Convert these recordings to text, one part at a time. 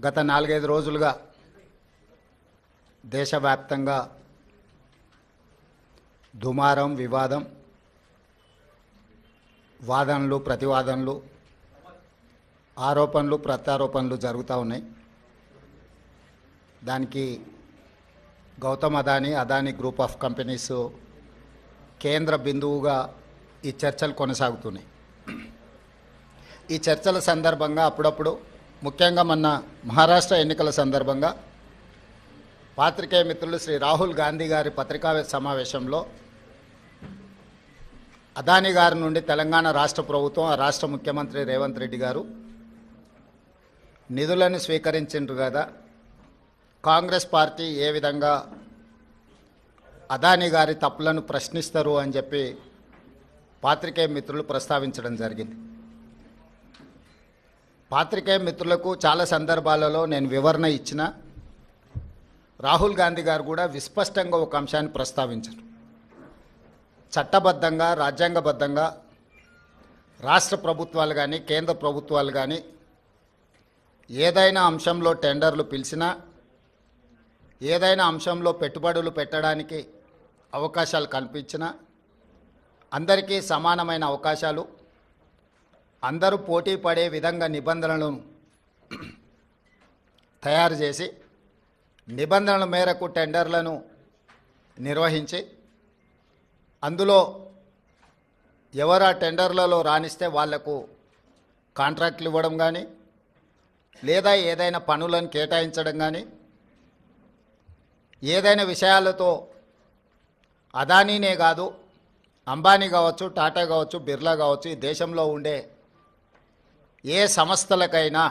గత 4-5 రోజులుగా దేశవ్యాప్తంగా దుమారం, వివాదం, వాదనలు, ప్రతివాదనలు, ఆరోపణలు, ప్రత్యారోపణలు జరుగుతూ ఉన్నాయి. దానికి Gautam Adani group of companies కేంద్ర బిందువుగా ఈ చర్చలు కొనసాగుతున్నాయి. ఈ చర్చల సందర్భంగా అప్పుడప్పుడు, ముఖ్యంగా మొన్న మహారాష్ట్ర ఎన్నికల సందర్భంగా పాత్రికేయ మిత్రులు శ్రీ రాహుల్ గాంధీ గారి పత్రికా సమావేశంలో అదానీ గారి నుండి తెలంగాణ రాష్ట్ర ప్రభుత్వం, ఆ రాష్ట్ర ముఖ్యమంత్రి రేవంత్ రెడ్డి గారు నిధులను స్వీకరించారు కదా, కాంగ్రెస్ పార్టీ ఏ విధంగా అదానీ గారి తప్పులను ప్రశ్నిస్తారు అని చెప్పి పాత్రికేయ మిత్రులు ప్రస్తావించడం జరిగింది. పాత్రికేయ మిత్రులకు చాలా సందర్భాలలో నేను వివరణ ఇచ్చిన, రాహుల్ గాంధీ గారు కూడా విస్పష్టంగా ఒక అంశాన్ని ప్రస్తావించారు. చట్టబద్ధంగా, రాజ్యాంగబద్ధంగా రాష్ట్ర ప్రభుత్వాలు కానీ కేంద్ర ప్రభుత్వాలు కానీ ఏదైనా అంశంలో టెండర్లు పిలిచినా, ఏదైనా అంశంలో పెట్టుబడులు పెట్టడానికి అవకాశాలు కల్పించినా అందరికీ సమానమైన అవకాశాలు, అందరూ పోటీ పడే విధంగా నిబంధనలను తయారు చేసి నిబంధనల మేరకు టెండర్లను నిర్వహించి అందులో ఎవరు ఆ టెండర్లలో రాణిస్తే వాళ్లకు కాంట్రాక్ట్లు ఇవ్వడం కానీ, లేదా ఏదైనా పనులను కేటాయించడం కానీ, ఏదైనా విషయాలతో అదానీనే కాదు, అంబానీ కావచ్చు, టాటా కావచ్చు, బిర్లా కావచ్చు, ఈ దేశంలో ఉండే ఏ సంస్థలకైనా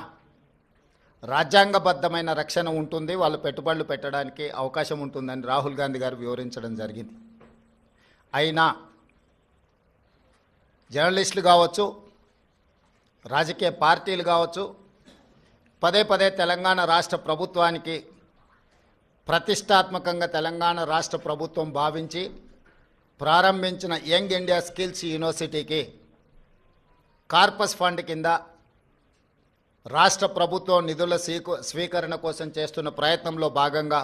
రాజ్యాంగబద్ధమైన రక్షణ ఉంటుంది, వాళ్ళు పెట్టుబడులు పెట్టడానికి అవకాశం ఉంటుందని రాహుల్ గాంధీ గారు వివరించడం జరిగింది. అయినా జర్నలిస్టులు కావచ్చు, రాజకీయ పార్టీలు కావచ్చు, పదే పదే తెలంగాణ రాష్ట్ర ప్రభుత్వానికి ప్రతిష్టాత్మకంగా తెలంగాణ రాష్ట్ర ప్రభుత్వం భావించి ప్రారంభించిన యంగ్ ఇండియా స్కిల్స్ యూనివర్సిటీకి కార్పస్ ఫండ్ కింద రాష్ట్ర ప్రభుత్వం నిధుల స్వీకరణ కోసం చేస్తున్న ప్రయత్నంలో భాగంగా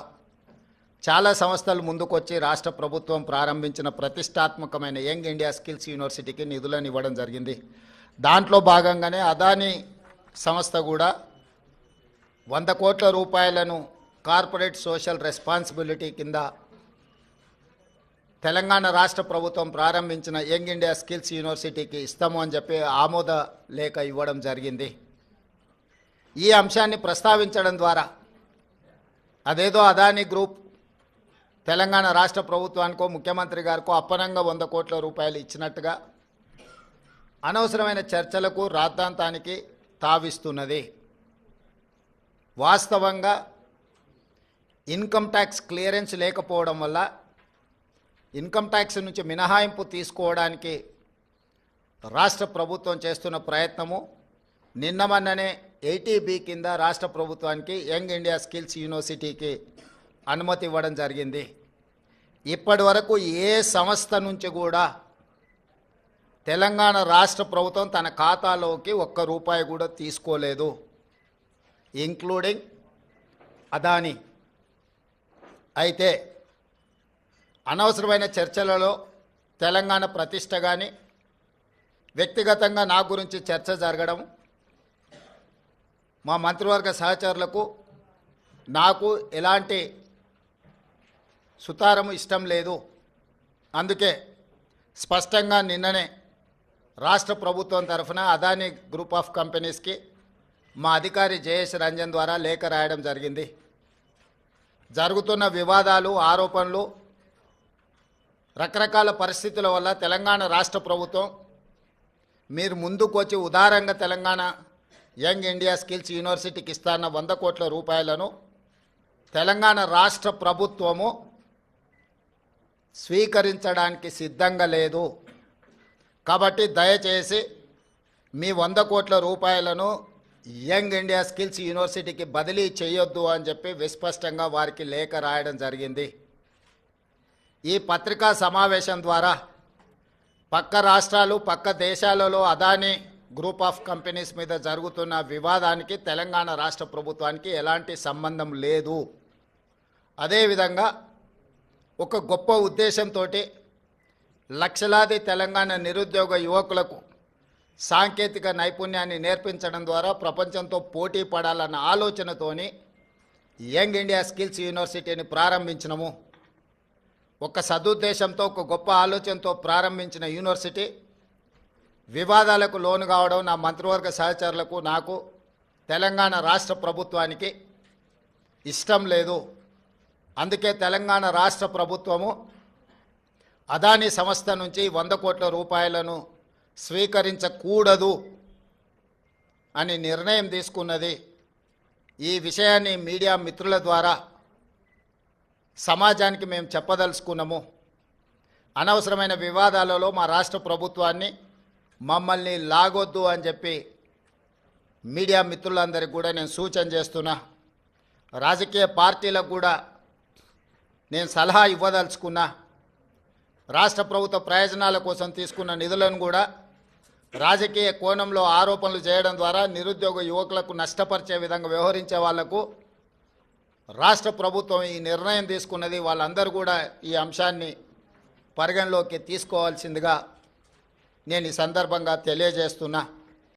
చాలా సంస్థలు ముందుకొచ్చి రాష్ట్ర ప్రభుత్వం ప్రారంభించిన ప్రతిష్టాత్మకమైన యంగ్ ఇండియా స్కిల్స్ యూనివర్సిటీకి నిధులను ఇవ్వడం జరిగింది. దాంట్లో భాగంగానే అదానీ సంస్థ కూడా 100 కోట్ల రూపాయలను కార్పొరేట్ సోషల్ రెస్పాన్సిబిలిటీ కింద తెలంగాణ రాష్ట్ర ప్రభుత్వం ప్రారంభించిన యంగ్ ఇండియా స్కిల్స్ యూనివర్సిటీకి ఇస్తాము అని చెప్పి ఆమోద లేఖ ఇవ్వడం జరిగింది. ఈ అంశాన్ని ప్రస్తావించడం ద్వారా అదేదో అదానీ గ్రూప్ తెలంగాణ రాష్ట్ర ప్రభుత్వానికో ముఖ్యమంత్రి గారికో అప్పనంగా 100 కోట్ల రూపాయలు ఇచ్చినట్టుగా అనవసరమైన చర్చలకు, రాద్ధాంతానికి తావిస్తున్నది. వాస్తవంగా ఇన్కమ్ ట్యాక్స్ క్లియరెన్స్ లేకపోవడం వల్ల ఇన్కమ్ ట్యాక్స్ నుంచి మినహాయింపు తీసుకోవడానికి రాష్ట్ర ప్రభుత్వం చేస్తున్న ప్రయత్నము నిన్న మొన్ననే 80B కింద రాష్ట్ర ప్రభుత్వానికి యంగ్ ఇండియా స్కిల్స్ యూనివర్సిటీకి అనుమతి ఇవ్వడం జరిగింది. ఇప్పటి వరకు ఏ సంస్థ నుంచి కూడా తెలంగాణ రాష్ట్ర ప్రభుత్వం తన ఖాతాలోకి ₹1 కూడా తీసుకోలేదు, ఇంక్లూడింగ్ అదానీ. అయితే అనవసరమైన చర్చలలో తెలంగాణ ప్రతిష్ట కానీ, వ్యక్తిగతంగా నా గురించి చర్చ జరగడం, మా మంత్రివర్గ సహచరులకు నాకు ఎలాంటి సుతారము ఇష్టం లేదు. అందుకే స్పష్టంగా నిన్ననే రాష్ట్ర ప్రభుత్వం తరఫున అదానీ గ్రూప్ ఆఫ్ కంపెనీస్కి మా అధికారి జయేష్ రంజన్ ద్వారా లేఖ రాయడం జరిగింది. జరుగుతున్న వివాదాలు, ఆరోపణలు, రకరకాల పరిస్థితుల వల్ల తెలంగాణ రాష్ట్ర ప్రభుత్వం మీరు ముందుకు వచ్చి ఉదారంగా తెలంగాణ యంగ్ ఇండియా స్కిల్స్ యూనివర్సిటీకి ఇస్తాన్న 100 కోట్ల రూపాయలను తెలంగాణ రాష్ట్ర ప్రభుత్వము స్వీకరించడానికి సిద్ధంగా లేదు. కాబట్టి దయచేసి మీ 100 కోట్ల రూపాయలను యంగ్ ఇండియా స్కిల్స్ యూనివర్సిటీకి బదిలీ చేయొద్దు అని చెప్పి విస్పష్టంగా వారికి లేఖ రాయడం జరిగింది. ఈ పత్రికా సమావేశం ద్వారా పక్క రాష్ట్రాలు, పక్క దేశాలలో అదానీ గ్రూప్ ఆఫ్ కంపెనీస్ మీద జరుగుతున్న వివాదానికి తెలంగాణ రాష్ట్ర ప్రభుత్వానికి ఎలాంటి సంబంధం లేదు. అదేవిధంగా ఒక గొప్ప ఉద్దేశంతో లక్షలాది తెలంగాణ నిరుద్యోగ యువకులకు సాంకేతిక నైపుణ్యాన్ని నేర్పించడం ద్వారా ప్రపంచంతో పోటీ పడాలన్న ఆలోచనతోని యంగ్ ఇండియా స్కిల్స్ యూనివర్సిటీని ప్రారంభించినము. ఒక సదుద్దేశంతో ఒక గొప్ప ఆలోచనతో ప్రారంభించిన యూనివర్సిటీ వివాదాలకు లోను కావడం నా మంత్రివర్గ సహచరులకు నాకు తెలంగాణ రాష్ట్ర ప్రభుత్వానికి ఇష్టం లేదు. అందుకే తెలంగాణ రాష్ట్ర ప్రభుత్వము అదానీ సంస్థ నుంచి 100 కోట్ల రూపాయలను స్వీకరించకూడదు అని నిర్ణయం తీసుకున్నది. ఈ విషయాన్ని మీడియా మిత్రుల ద్వారా సమాజానికి మేము చెప్పదలుచుకున్నాము. అనవసరమైన వివాదాలలో మా రాష్ట్ర ప్రభుత్వాన్ని మమ్మల్ని లాగొద్దు అని చెప్పి మీడియా మిత్రులందరికీ కూడా నేను సూచన చేస్తున్నా. రాజకీయ పార్టీలకు కూడా నేను సలహా ఇవ్వదలుచుకున్నా. రాష్ట్ర ప్రభుత్వ ప్రయోజనాల కోసం తీసుకున్న నిధులను కూడా రాజకీయ కోణంలో ఆరోపణలు చేయడం ద్వారా నిరుద్యోగ యువకులకు నష్టపరిచే విధంగా వ్యవహరించే వాళ్లకు రాష్ట్ర ప్రభుత్వం ఈ నిర్ణయం తీసుకున్నది. వాళ్ళందరూ కూడా ఈ అంశాన్ని పరిగణలోకి తీసుకోవాల్సిందిగా నేను ఈ సందర్భంగా తెలియజేస్తున్నా.